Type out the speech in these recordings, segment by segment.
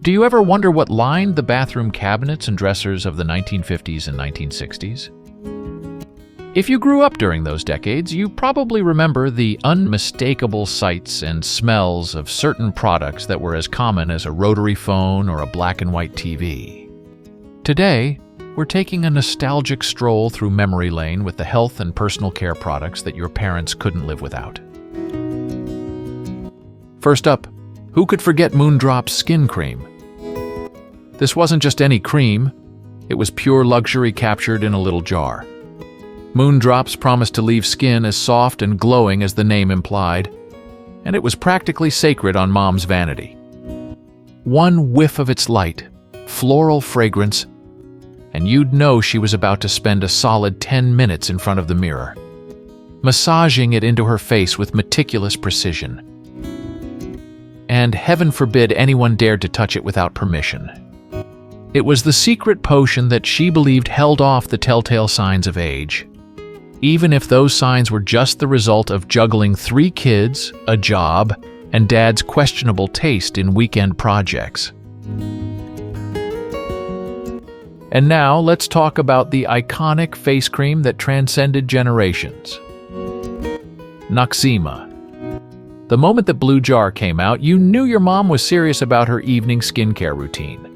Do you ever wonder what lined the bathroom cabinets and dressers of the 1950s and 1960s? If you grew up during those decades, you probably remember the unmistakable sights and smells of certain products that were as common as a rotary phone or a black and white TV. Today, we're taking a nostalgic stroll through memory lane with the health and personal care products that your parents couldn't live without. First up, who could forget Moondrop's skin cream? This wasn't just any cream, it was pure luxury captured in a little jar. Moondrops promised to leave skin as soft and glowing as the name implied, and it was practically sacred on Mom's vanity. One whiff of its light, floral fragrance, and you'd know she was about to spend a solid 10 minutes in front of the mirror, massaging it into her face with meticulous precision. And heaven forbid anyone dared to touch it without permission. It was the secret potion that she believed held off the telltale signs of age, even if those signs were just the result of juggling 3 kids, a job, and Dad's questionable taste in weekend projects. And now let's talk about the iconic face cream that transcended generations. Noxzema. The moment the blue jar came out, you knew your mom was serious about her evening skincare routine.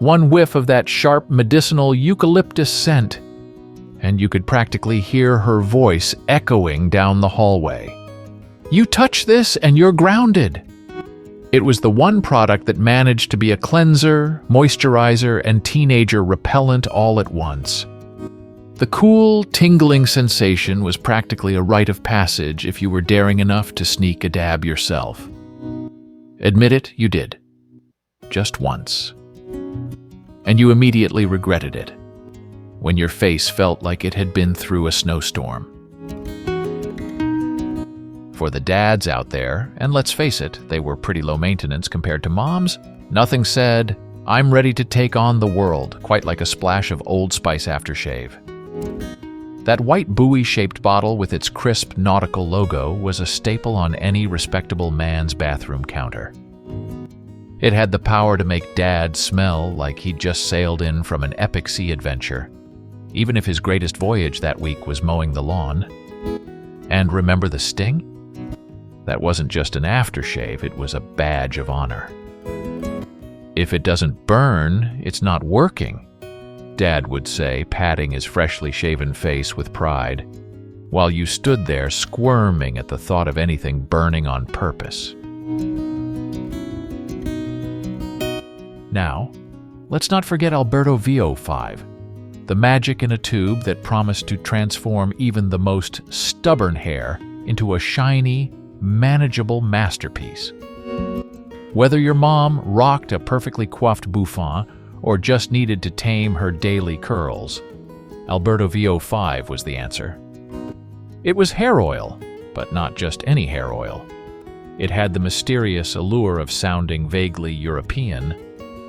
One whiff of that sharp medicinal eucalyptus scent, and you could practically hear her voice echoing down the hallway. You touch this and you're grounded. It was the one product that managed to be a cleanser, moisturizer, and teenager repellent all at once. The cool, tingling sensation was practically a rite of passage if you were daring enough to sneak a dab yourself. Admit it, you did. Just once. And you immediately regretted it, when your face felt like it had been through a snowstorm. For the dads out there, and let's face it, they were pretty low maintenance compared to moms, nothing said, "I'm ready to take on the world," quite like a splash of Old Spice aftershave. That white buoy-shaped bottle with its crisp nautical logo was a staple on any respectable man's bathroom counter. It had the power to make Dad smell like he'd just sailed in from an epic sea adventure, even if his greatest voyage that week was mowing the lawn. And remember the sting? That wasn't just an aftershave, it was a badge of honor. "If it doesn't burn, it's not working," Dad would say, patting his freshly shaven face with pride, while you stood there squirming at the thought of anything burning on purpose. Now, let's not forget Alberto V5, the magic in a tube that promised to transform even the most stubborn hair into a shiny, manageable masterpiece. Whether your mom rocked a perfectly coiffed bouffant or just needed to tame her daily curls, Alberto V5 was the answer. It was hair oil, but not just any hair oil. It had the mysterious allure of sounding vaguely European,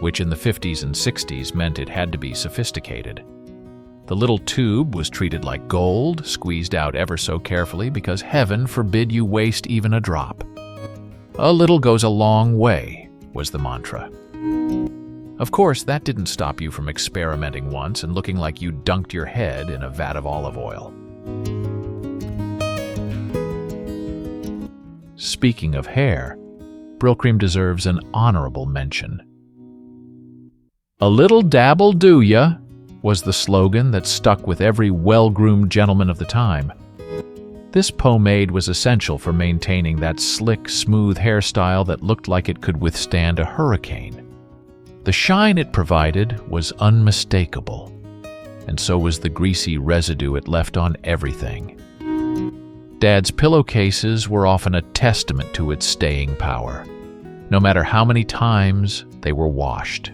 which in the 50s and 60s meant it had to be sophisticated. The little tube was treated like gold, squeezed out ever so carefully because heaven forbid you waste even a drop. "A little goes a long way," was the mantra. Of course, that didn't stop you from experimenting once and looking like you dunked your head in a vat of olive oil. Speaking of hair, Brylcreem deserves an honorable mention. "A little dab'll do ya," was the slogan that stuck with every well-groomed gentleman of the time. This pomade was essential for maintaining that slick, smooth hairstyle that looked like it could withstand a hurricane. The shine it provided was unmistakable, and so was the greasy residue it left on everything. Dad's pillowcases were often a testament to its staying power, no matter how many times they were washed.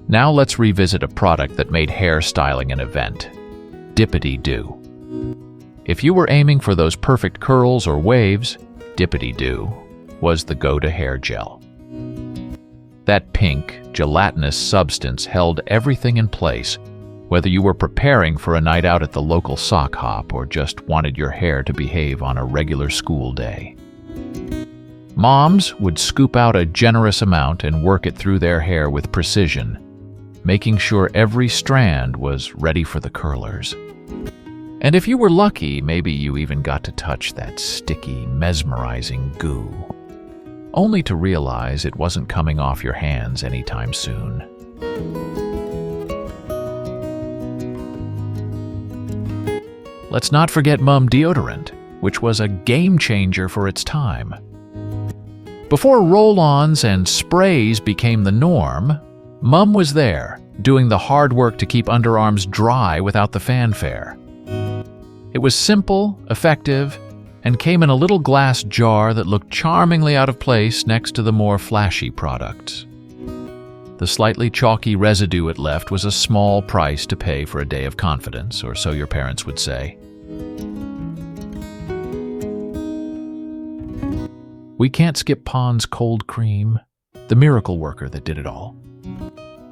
Now let's revisit a product that made hair styling an event: Dippity Doo. If you were aiming for those perfect curls or waves, Dippity Doo was the go-to hair gel. That pink, gelatinous substance held everything in place, whether you were preparing for a night out at the local sock hop or just wanted your hair to behave on a regular school day. Moms would scoop out a generous amount and work it through their hair with precision, making sure every strand was ready for the curlers. And if you were lucky, maybe you even got to touch that sticky, mesmerizing goo, only to realize it wasn't coming off your hands anytime soon. Let's not forget Mum Deodorant, which was a game changer for its time. Before roll-ons and sprays became the norm, Mum was there, doing the hard work to keep underarms dry without the fanfare. It was simple, effective, and came in a little glass jar that looked charmingly out of place next to the more flashy products. The slightly chalky residue it left was a small price to pay for a day of confidence, or so your parents would say. We can't skip Pond's cold cream, the miracle worker that did it all.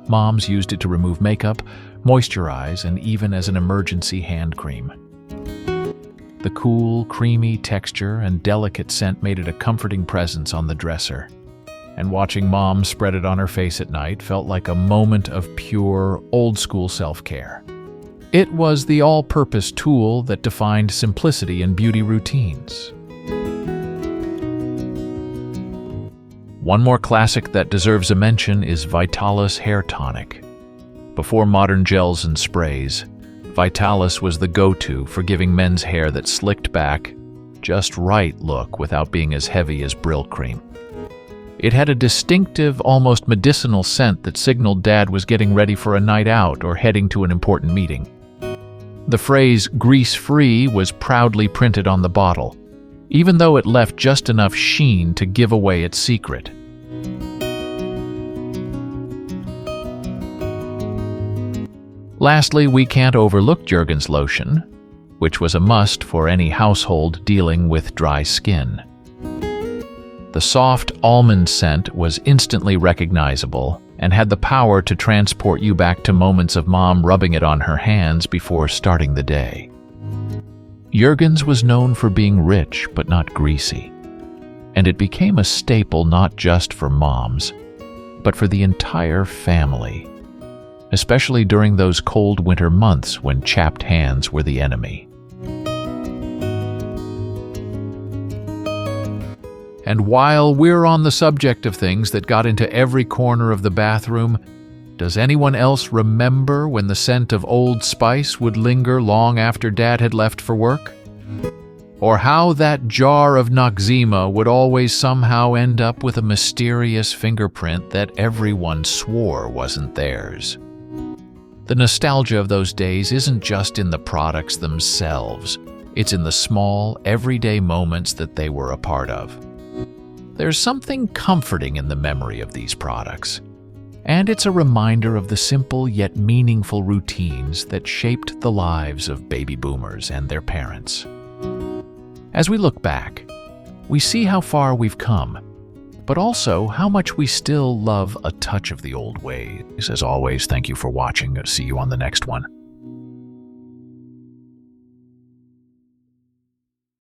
Moms used it to remove makeup, moisturize, and even as an emergency hand cream. The cool, creamy texture and delicate scent made it a comforting presence on the dresser, and watching Mom spread it on her face at night felt like a moment of pure, old-school self-care. It was the all-purpose tool that defined simplicity in beauty routines. One more classic that deserves a mention is Vitalis Hair Tonic. Before modern gels and sprays, Vitalis was the go-to for giving men's hair that slicked back, just right look without being as heavy as Brill cream. It had a distinctive, almost medicinal scent that signaled Dad was getting ready for a night out or heading to an important meeting. The phrase "grease-free" was proudly printed on the bottle, even though it left just enough sheen to give away its secret. Lastly, we can't overlook Jurgens Lotion, which was a must for any household dealing with dry skin. The soft almond scent was instantly recognizable and had the power to transport you back to moments of Mom rubbing it on her hands before starting the day. Jurgens was known for being rich but not greasy, and it became a staple not just for moms, but for the entire family, especially during those cold winter months when chapped hands were the enemy. And while we're on the subject of things that got into every corner of the bathroom, does anyone else remember when the scent of Old Spice would linger long after Dad had left for work? Or how that jar of Noxzema would always somehow end up with a mysterious fingerprint that everyone swore wasn't theirs? The nostalgia of those days isn't just in the products themselves, it's in the small, everyday moments that they were a part of. There's something comforting in the memory of these products, and it's a reminder of the simple yet meaningful routines that shaped the lives of baby boomers and their parents. As we look back, we see how far we've come, but also how much we still love a touch of the old ways. As always, thank you for watching. See you on the next one.